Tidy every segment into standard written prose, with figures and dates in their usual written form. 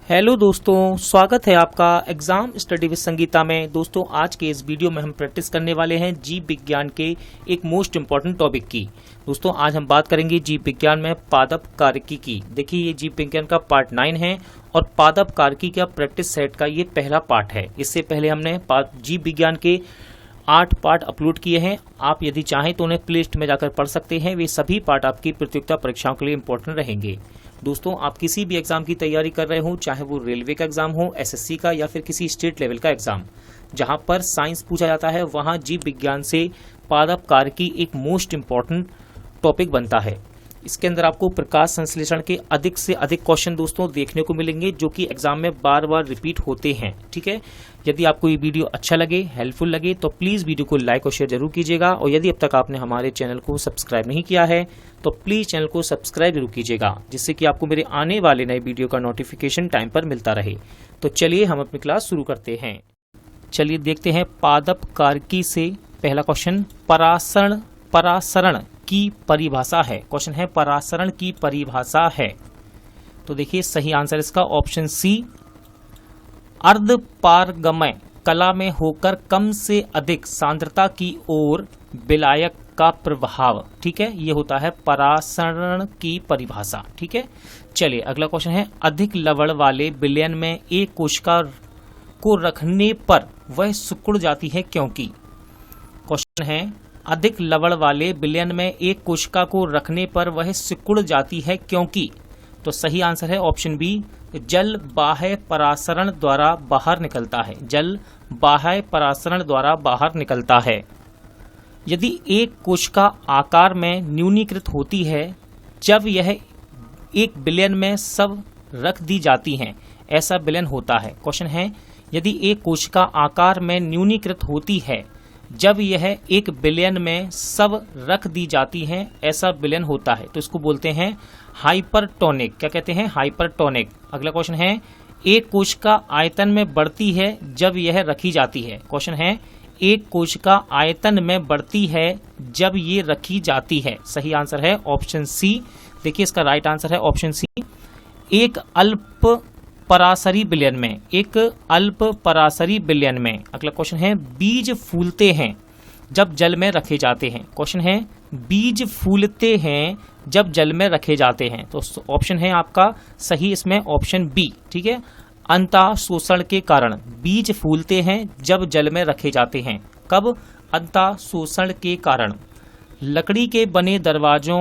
Hello दोस्तों, स्वागत है आपका एग्जाम स्टडी विद संगीता में। दोस्तों, आज के इस वीडियो में हम प्रैक्टिस करने वाले हैं जीव विज्ञान के एक मोस्ट इम्पॉर्टेंट टॉपिक की। दोस्तों, आज हम बात करेंगे जीव विज्ञान में पादप कार्की की। देखिए, ये जीव विज्ञान का पार्ट 9 है और पादप कार्की का प्रैक्टिस सेट का ये पहला पार्ट है। इससे पहले हमने जीव विज्ञान के 8 पार्ट अपलोड किए हैं। आप यदि चाहें तो उन्हें प्ले लिस्ट में जाकर पढ़ सकते हैं। वे सभी पार्ट आपकी प्रतियोगिता परीक्षाओं के लिए इंपॉर्टेंट रहेंगे। दोस्तों, आप किसी भी एग्जाम की तैयारी कर रहे हो, चाहे वो रेलवे का एग्जाम हो, एसएससी का या फिर किसी स्टेट लेवल का एग्जाम, जहां पर साइंस पूछा जाता है, वहां जीव विज्ञान से पादप कार्की एक मोस्ट इम्पॉर्टेंट टॉपिक बनता है। इसके अंदर आपको प्रकाश संश्लेषण के अधिक से अधिक क्वेश्चन दोस्तों देखने को मिलेंगे, जो कि एग्जाम में बार बार रिपीट होते हैं। ठीक है, यदि आपको ये वीडियो अच्छा लगे, हेल्पफुल लगे, तो प्लीज वीडियो को लाइक और शेयर जरूर कीजिएगा। और यदि अब तक आपने हमारे चैनल को सब्सक्राइब नहीं किया है तो प्लीज चैनल को सब्सक्राइब जरूर कीजिएगा, जिससे कि आपको मेरे आने वाले नए वीडियो का नोटिफिकेशन टाइम पर मिलता रहे। तो चलिए हम अपनी क्लास शुरू करते हैं। चलिए देखते हैं पादप कार्की से पहला क्वेश्चन। परासरण की परिभाषा है। क्वेश्चन है परासरण की परिभाषा है। तो देखिए, सही आंसर इसका ऑप्शन सी, अर्धपारगमय कला में होकर कम से अधिक सांद्रता की ओर विलायक का प्रभाव। ठीक है, ये होता है परासरण की परिभाषा। ठीक है, चलिए अगला क्वेश्चन है, अधिक लवण वाले विलयन में एक कोशिका को रखने पर वह सिकुड़ जाती है क्योंकि। क्वेश्चन है, अधिक लवण वाले विलयन में एक कोशिका को रखने पर वह सिकुड़ जाती है क्योंकि। तो सही आंसर है ऑप्शन बी, जल बाह्य परासरण द्वारा बाहर निकलता है। जल बाह्य परासरण द्वारा बाहर निकलता है। यदि एक कोशिका आकार में न्यूनीकृत होती है जब यह एक विलयन में सब रख दी जाती हैं, ऐसा विलयन होता है। क्वेश्चन है, यदि एक कोशिका आकार में न्यूनीकृत होती है जब यह एक विलयन में सब रख दी जाती हैं, ऐसा विलयन होता है। तो इसको बोलते हैं हाइपरटोनिक। क्या कहते हैं? हाइपरटोनिक। अगला क्वेश्चन है, एक कोशिका आयतन में बढ़ती है जब यह रखी जाती है। क्वेश्चन है, एक कोशिका आयतन में बढ़ती है जब ये रखी जाती है। सही आंसर है ऑप्शन सी। देखिए, इसका राइट आंसर है ऑप्शन सी। एक अल्प परासरी विलयन में, एक अल्प परासरी विलयन में। अगला क्वेश्चन है, बीज फूलते हैं जब जल में रखे जाते हैं। क्वेश्चन है, बीज फूलते हैं जब जल में रखे जाते हैं। तो ऑप्शन है आपका सही इसमें ऑप्शन बी। ठीक है, अंतः शोषण के कारण बीज फूलते हैं जब जल में रखे जाते हैं। कब? अंतः शोषण के कारण। लकड़ी के बने दरवाजों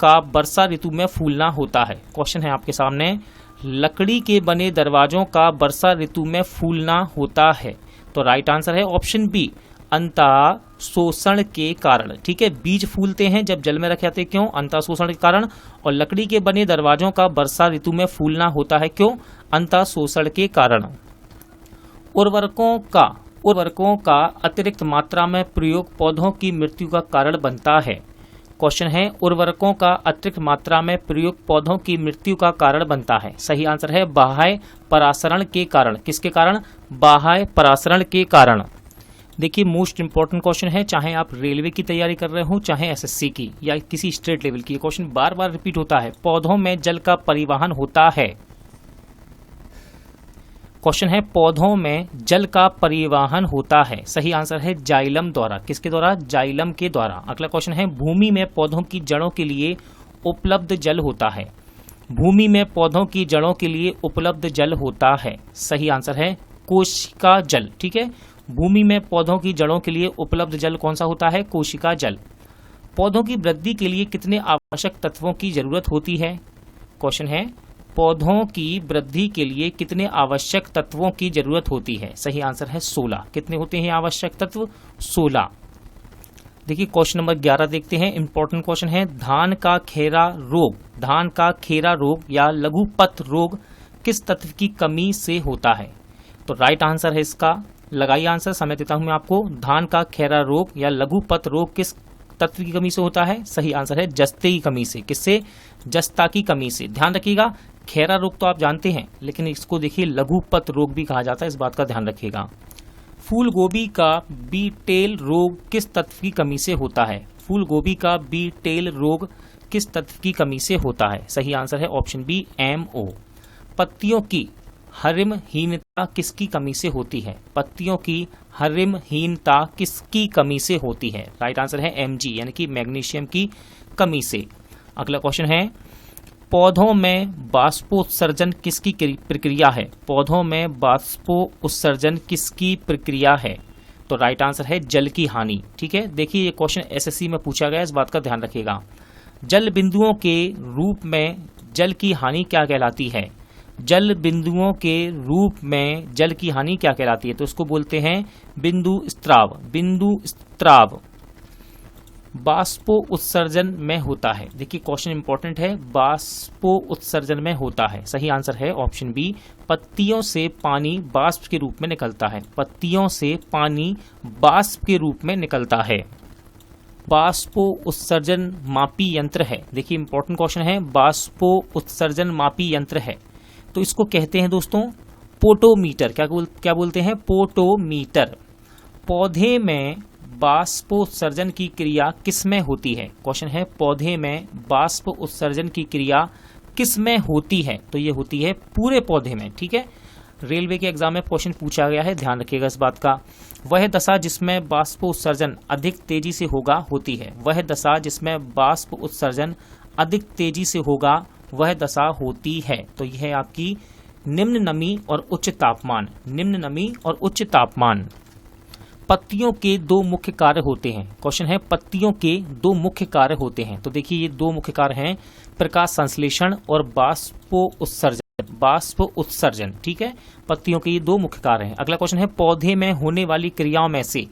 का वर्षा ऋतु में फूलना होता है। क्वेश्चन है आपके सामने, लकड़ी के बने दरवाजों का वर्षा ऋतु में फूलना होता है। तो राइट आंसर है ऑप्शन बी, अंतः शोषण के कारण। ठीक है, बीज फूलते हैं जब जल में रखे जाते हैं, क्यों? अंतः शोषण के कारण। और लकड़ी के बने दरवाजों का वर्षा ऋतु में फूलना होता है, क्यों? अंतः शोषण के कारण। उर्वरकों का अतिरिक्त मात्रा में प्रयोग पौधों की मृत्यु का कारण बनता है। क्वेश्चन है, उर्वरकों का अतिरिक्त मात्रा में प्रयोग पौधों की मृत्यु का कारण बनता है। सही आंसर है बाह्य परासरण के कारण। किसके कारण? बाह्य परासरण के कारण। देखिए, मोस्ट इंपॉर्टेंट क्वेश्चन है, चाहे आप रेलवे की तैयारी कर रहे हो, चाहे एसएससी की या किसी स्टेट लेवल की, क्वेश्चन बार बार रिपीट होता है। पौधों में जल का परिवहन होता है। क्वेश्चन है, पौधों में जल का परिवहन होता है। सही आंसर है जाइलम द्वारा। किसके द्वारा? जाइलम के द्वारा। अगला क्वेश्चन है, भूमि में पौधों की जड़ों के लिए उपलब्ध जल होता है। भूमि में पौधों की जड़ों के लिए उपलब्ध जल होता है। सही आंसर है कोशिका जल। ठीक है, भूमि में पौधों की जड़ों के लिए उपलब्ध जल कौन सा होता है? कोशिका जल। पौधों की वृद्धि के लिए कितने आवश्यक तत्वों की जरूरत होती है? क्वेश्चन है, पौधों की वृद्धि के लिए कितने आवश्यक तत्वों की जरूरत होती है? सही आंसर है 16। कितने होते हैं आवश्यक तत्व? 16। देखिए, क्वेश्चन नंबर 11 देखते हैं। इंपॉर्टेंट क्वेश्चन है, धान का खेरा रोग या लघुपथ रोग किस तत्व की कमी से होता है? तो राइट आंसर है इसका, लगाइए आंसर, समय देता हूं मैं आपको। धान का खेरा रोग या लघुपथ रोग किस तत्व की कमी से होता है? सही आंसर है जस्ते की कमी से। किससे? जस्ता की कमी से। ध्यान रखिएगा, खेरा रोग तो आप जानते हैं, लेकिन इसको देखिए लघुपथ रोग भी कहा जाता है, इस बात का ध्यान रखिएगा। फूल गोभी का बीटेल रोग किस तत्व की कमी से होता है? फूल गोभी का बीटेल रोग किस तत्व की कमी से होता है? सही आंसर है ऑप्शन बी, MO। पत्तियों की हरिमहीनता किसकी कमी से होती है? पत्तियों की हरिमहीनता किसकी कमी से होती है? राइट आंसर है Mg यानी कि मैग्नीशियम की कमी से। अगला क्वेश्चन है, पौधों में बाष्पोत्सर्जन किसकी प्रक्रिया है? पौधों में बाष्पोत्सर्जन किसकी प्रक्रिया है? तो राइट आंसर है जल की हानि। ठीक है, देखिए ये क्वेश्चन एसएससी में पूछा गया, इस बात का ध्यान रखिएगा। जल बिंदुओं के रूप में जल की हानि क्या कहलाती है? जल बिंदुओं के रूप में जल की हानि क्या कहलाती है? तो उसको बोलते हैं बिंदु स्त्राव। बिंदु स्त्राव बाष्पो उत्सर्जन में होता है। देखिए क्वेश्चन इंपॉर्टेंट है, बाष्पो उत्सर्जन में होता है। सही आंसर है ऑप्शन बी, पत्तियों से पानी बाष्प के रूप में निकलता है। पत्तियों से पानी बाष्प के रूप में निकलता है। बाष्पो उत्सर्जन मापी यंत्र है। देखिए इंपॉर्टेंट क्वेश्चन है, बाष्पो उत्सर्जन मापी यंत्र है तो इसको कहते हैं दोस्तों पोटोमीटर। क्या बोलते हैं? पोटोमीटर। पौधे में बाष्पोत्सर्जन की क्रिया किस में होती है? क्वेश्चन है, पौधे में बाष्प उत्सर्जन की क्रिया किस में होती है? तो ये होती है पूरे पौधे में। ठीक है, रेलवे के एग्जाम में क्वेश्चन पूछा गया है, ध्यान रखिएगा इस बात का। वह दशा जिसमें बाष्प उत्सर्जन अधिक तेजी से होगा होती है। वह दशा जिसमें बाष्प उत्सर्जन अधिक तेजी से होगा वह दशा होती है। तो यह है आपकी निम्न नमी और उच्च तापमान। निम्न नमी और उच्च तापमान। पत्तियों के दो मुख्य कार्य होते हैं। क्वेश्चन है, पत्तियों के दो मुख्य कार्य होते हैं। तो देखिए ये दो मुख्य कार्य हैं, प्रकाश संश्लेषण और बाष्पो उत्सर्जन। बाष्प उत्सर्जन। ठीक है, पत्तियों के ये दो मुख्य कार्य हैं। अगला क्वेश्चन है, पौधे में होने वाली क्रियाओं में से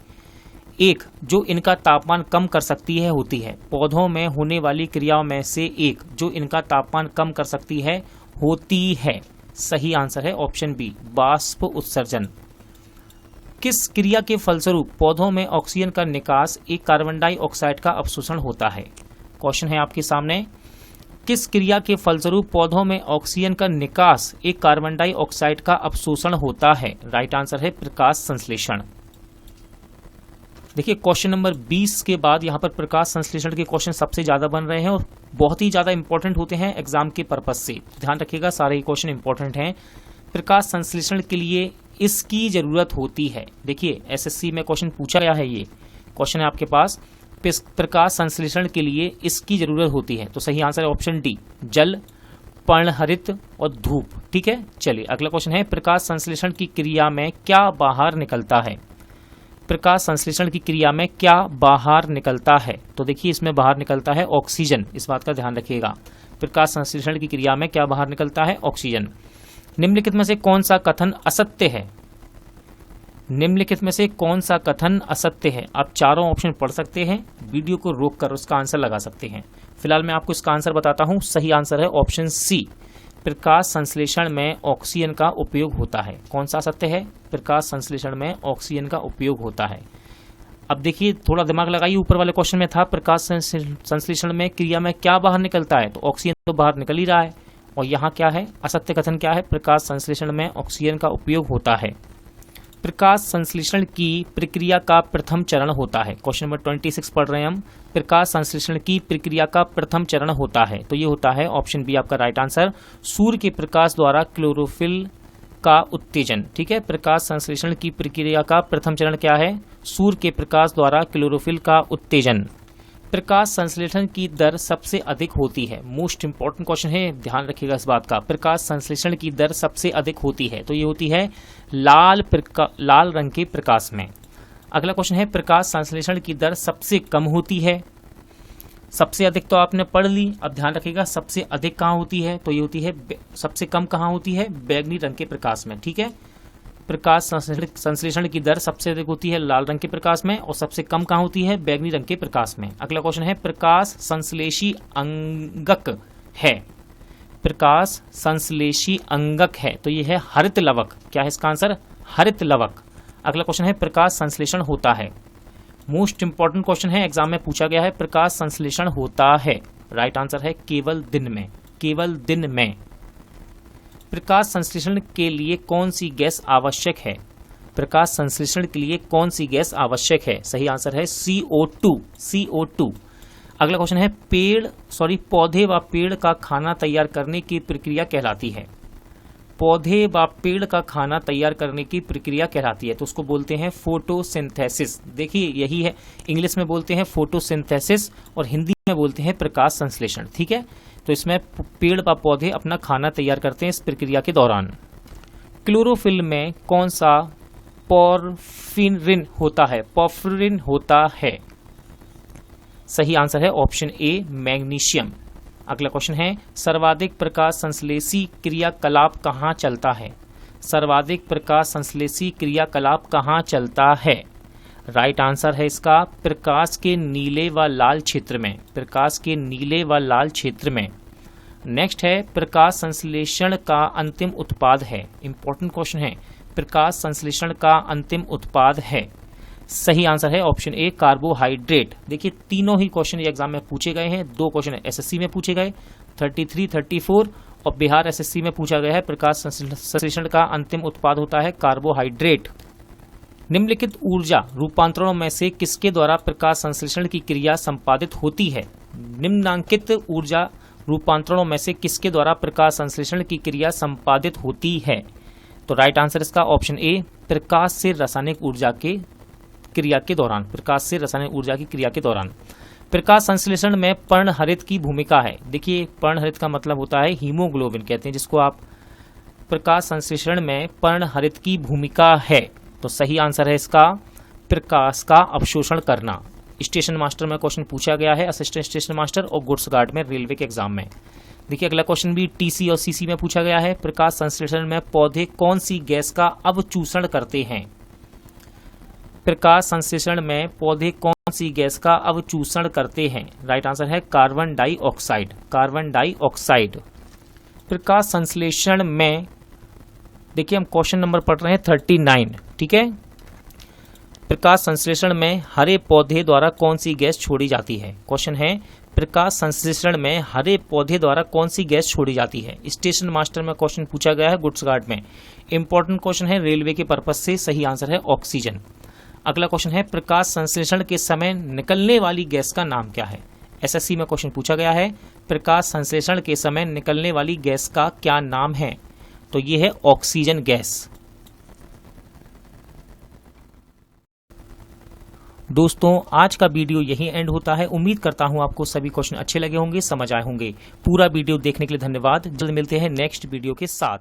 एक जो इनका तापमान कम कर सकती है होती है। पौधों में होने वाली क्रियाओं में से एक जो इनका तापमान कम कर सकती है होती है। सही आंसर है ऑप्शन बी, बाष्प उत्सर्जन। किस क्रिया के फलस्वरूप पौधों में ऑक्सीजन का निकास एक कार्बन डाइऑक्साइड का अवशोषण होता है? क्वेश्चन है आपके सामने, किस क्रिया के फलस्वरूप पौधों में ऑक्सीजन का निकास एक कार्बन डाइऑक्साइड का अवशोषण होता है? राइट आंसर है प्रकाश संश्लेषण। देखिए क्वेश्चन नंबर 20 के बाद यहाँ पर प्रकाश संश्लेषण के क्वेश्चन सबसे ज्यादा बन रहे हैं और बहुत ही ज्यादा इंपॉर्टेंट होते हैं एग्जाम के पर्पज से। ध्यान रखिएगा, सारे ही क्वेश्चन इंपॉर्टेंट हैं। प्रकाश संश्लेषण के लिए इसकी जरूरत होती है। देखिए एसएससी में क्वेश्चन पूछा गया है, ये क्वेश्चन है आपके पास, प्रकाश संश्लेषण के लिए इसकी जरूरत होती है। तो सही आंसर है ऑप्शन डी, जल, पर्णहरित और धूप। ठीक है, चलिए अगला क्वेश्चन है, प्रकाश संश्लेषण की क्रिया में क्या बाहर निकलता है? प्रकाश संश्लेषण की क्रिया में क्या बाहर निकलता है? तो देखिए इसमें बाहर निकलता है ऑक्सीजन। इस बात का ध्यान रखिएगा, प्रकाश संश्लेषण की क्रिया में क्या बाहर निकलता है? ऑक्सीजन। निम्नलिखित में से कौन सा कथन असत्य है? निम्नलिखित में से कौन सा कथन असत्य है? आप चारों ऑप्शन पढ़ सकते हैं, वीडियो को रोककर उसका आंसर लगा सकते हैं। फिलहाल मैं आपको इसका आंसर बताता हूं। सही आंसर है ऑप्शन सी, प्रकाश संश्लेषण में ऑक्सीजन का उपयोग होता है। कौन सा सत्य है? प्रकाश संश्लेषण में ऑक्सीजन का उपयोग होता है। अब देखिए थोड़ा दिमाग लगाइए, ऊपर वाले क्वेश्चन में था प्रकाश संश्लेषण में क्रिया में क्या बाहर निकलता है, तो ऑक्सीजन तो बाहर निकल ही रहा है। और यहाँ क्या है? असत्य कथन क्या है? प्रकाश संश्लेषण में ऑक्सीजन का उपयोग होता है। प्रकाश संश्लेषण की प्रक्रिया का प्रथम चरण होता है। क्वेश्चन नंबर 26 पढ़ रहे हैं हम। प्रकाश संश्लेषण की प्रक्रिया का प्रथम चरण होता है, तो ये होता है ऑप्शन बी आपका राइट आंसर, सूर्य के प्रकाश द्वारा क्लोरोफिल का उत्तेजन। ठीक है, प्रकाश संश्लेषण की प्रक्रिया का प्रथम चरण क्या है? सूर्य के प्रकाश द्वारा क्लोरोफिल का उत्तेजन। प्रकाश संश्लेषण की दर सबसे अधिक होती है। मोस्ट इंपॉर्टेंट क्वेश्चन है, ध्यान रखिएगा इस बात का। प्रकाश संश्लेषण की दर सबसे अधिक होती है, तो ये होती है लाल रंग के प्रकाश में। अगला क्वेश्चन है, प्रकाश संश्लेषण की दर सबसे कम होती है। सबसे अधिक तो आपने पढ़ ली, अब ध्यान रखिएगा सबसे अधिक कहाँ होती है, तो ये होती है सबसे कम कहाँ होती है? बैंगनी रंग के प्रकाश में। ठीक है, प्रकाश संश्लेषण की दर सबसे अधिक होती है लाल रंग के प्रकाश में और सबसे कम कहाँ होती है? बैंगनी रंग के प्रकाश में। अगला क्वेश्चन है, प्रकाश संश्लेषी अंगक है। प्रकाश संश्लेषी अंगक है, तो ये है हरित लवक। क्या है इसका आंसर? हरित लवक। अगला क्वेश्चन है, प्रकाश संश्लेषण होता है। मोस्ट इंपॉर्टेंट क्वेश्चन है, एग्जाम में पूछा गया है, प्रकाश संश्लेषण होता है। राइट आंसर है केवल दिन में। केवल दिन में। प्रकाश संश्लेषण के लिए कौन सी गैस आवश्यक है? प्रकाश संश्लेषण के लिए कौन सी गैस आवश्यक है? सही आंसर है CO2। CO2। अगला क्वेश्चन है, पौधे व पेड़ का खाना तैयार करने की प्रक्रिया कहलाती है। पौधे व पेड़ का खाना तैयार करने की प्रक्रिया कहलाती है? तो उसको बोलते हैं फोटोसिंथेसिस। देखिए यही है, इंग्लिश में बोलते हैं फोटोसिंथेसिस और हिंदी में बोलते हैं प्रकाश संश्लेषण। ठीक है, तो इसमें पेड़ व पौधे अपना खाना तैयार करते हैं इस प्रक्रिया के दौरान। क्लोरोफिल में कौन सा पोरफिरिन होता है? पोरफिरिन होता है। सही आंसर है ऑप्शन ए मैग्नीशियम। अगला क्वेश्चन है, सर्वाधिक प्रकाश संश्लेषी क्रियाकलाप कहाँ चलता है? सर्वाधिक प्रकाश संश्लेषी क्रियाकलाप कहाँ चलता है? राइट आंसर है इसका प्रकाश के नीले व लाल क्षेत्र में। प्रकाश के नीले व लाल क्षेत्र में। नेक्स्ट है, प्रकाश संश्लेषण का अंतिम उत्पाद है। इंपॉर्टेंट क्वेश्चन है, प्रकाश संश्लेषण का अंतिम उत्पाद है। सही आंसर है ऑप्शन ए कार्बोहाइड्रेट। देखिए तीनों ही क्वेश्चन एग्जाम में पूछे गए हैं। 2 क्वेश्चन एसएससी में पूछे गए 33, 34 और बिहार एसएससी में पूछा गया है प्रकाश संश्लेषण का अंतिम उत्पाद होता है कार्बोहाइड्रेट। निम्नलिखित ऊर्जा रूपांतरणों में से किसके द्वारा प्रकाश संश्लेषण की क्रिया संपादित होती है? निम्नांकित ऊर्जा रूपांतरणों में से किसके द्वारा प्रकाश संश्लेषण की क्रिया संपादित होती है? तो राइट आंसर इसका ऑप्शन ए प्रकाश से रासायनिक ऊर्जा के क्रिया के दौरान। प्रकाश से रासायनिक ऊर्जा की क्रिया के दौरान। प्रकाश संश्लेषण में पर्णहरित की भूमिका है। देखिए पर्णहरित का मतलब होता है हीमोग्लोबिन कहते हैं जिसको आप। प्रकाश संश्लेषण में पर्णहरित की भूमिका है। तो सही आंसर है इसका प्रकाश का अवशोषण करना। स्टेशन मास्टर में क्वेश्चन पूछा गया है, असिस्टेंट स्टेशन मास्टर और गुड्स गार्ड में रेलवे के एग्जाम में। देखिए अगला क्वेश्चन भी टीसी और सीसी में पूछा गया है। प्रकाश संश्लेषण में पौधे कौन सी गैस का अवचूषण करते हैं? प्रकाश संश्लेषण में पौधे कौन सी गैस का अवचूषण करते हैं? राइट आंसर है कार्बन डाइऑक्साइड। Carbon dioxide. प्रकाश संश्लेषण में देखिए हम क्वेश्चन नंबर पढ़ रहे हैं 39। ठीक है, प्रकाश संश्लेषण में हरे पौधे द्वारा कौन सी गैस छोड़ी जाती है? क्वेश्चन है प्रकाश संश्लेषण में हरे पौधे द्वारा कौन सी गैस छोड़ी जाती है? स्टेशन मास्टर में क्वेश्चन पूछा गया है, गुड्स गार्ड में। इंपॉर्टेंट क्वेश्चन है रेलवे के पर्पज से। सही आंसर है ऑक्सीजन। अगला क्वेश्चन है प्रकाश संश्लेषण के समय निकलने वाली गैस का नाम क्या है? एसएससी में क्वेश्चन पूछा गया है प्रकाश संश्लेषण के समय निकलने वाली गैस का क्या नाम है? तो ये है ऑक्सीजन गैस। दोस्तों आज का वीडियो यहीं एंड होता है। उम्मीद करता हूं आपको सभी क्वेश्चन अच्छे लगे होंगे, समझ आए होंगे। पूरा वीडियो देखने के लिए धन्यवाद। जल्द मिलते हैं नेक्स्ट वीडियो के साथ।